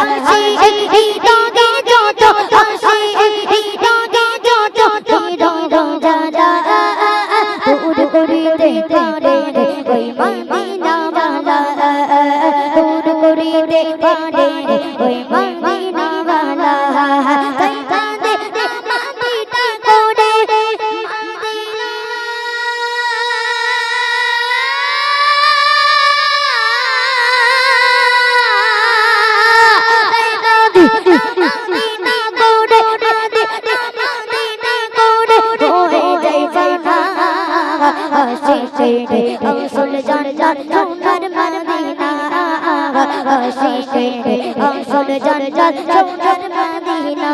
হাসি এই দাগে যত হাসি এই দাগে যত রোজা দূর করিতে পারে ওই মদিনা वाला দূর করিতে পারে ওই মদিনা वाला তাই কাঁদে মদিনা করে আসল জান জান সোনার মদিনা আশিকে আসল জান জান সোনার মদিনা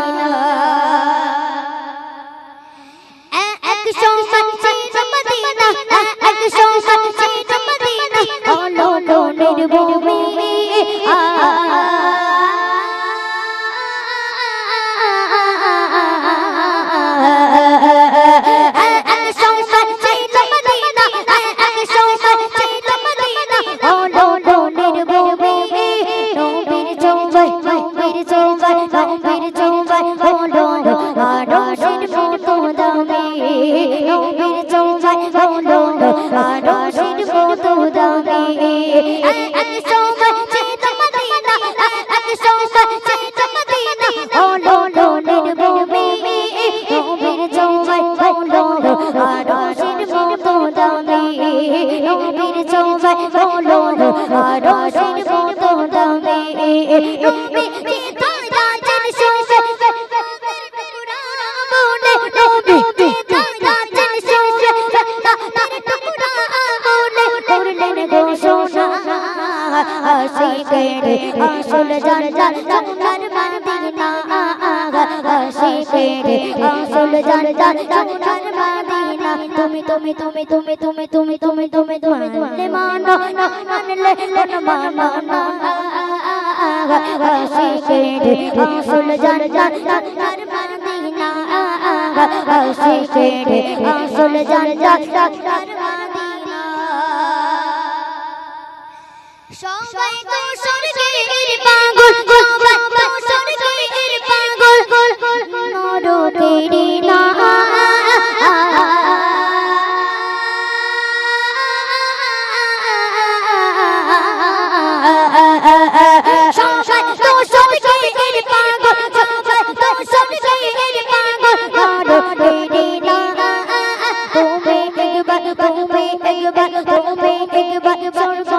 এক সময় ছিল মদিনা এক সময় ছিল মদিনা হলো নির্ভূমি আসল জান জান সোনার মদিনা আশিকে আসল জান জান সোনার মদিনা তুমি তুমি তুমি তুমি তুমি তুমি তুমি তুমি তুমি মানো মানলে কোন মানো না আশিকে আসল জান জান সোনার মদিনা আশিকে আসল জান জান সোনার মদিনা সবাই তো স্বর্গের পাগল সবাই তো স্বর্গের পাগল নরকের না সবাই তো স্বর্গের পাগল সবাই তো স্বর্গের পাগল নরকের না তুমি একবার স্বর্গ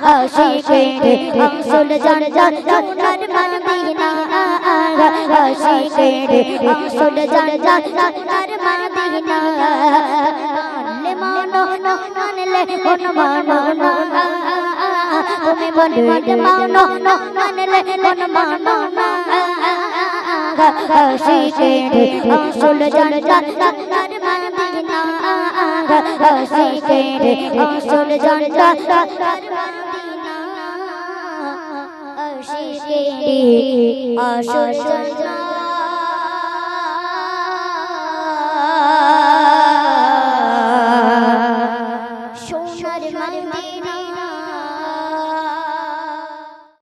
আশিকে আসল জান জান সোনার মদিনা আশিকে আসল জান জান সোনার মদিনা মানো মানলে কোন মানো না তুমি বলবে মানো মানলে কোন মানো না আশিকে আসল জান জান সোনার মদিনা আশিকে আসল জান জান সোনার মদিনা আশিকে আসল জান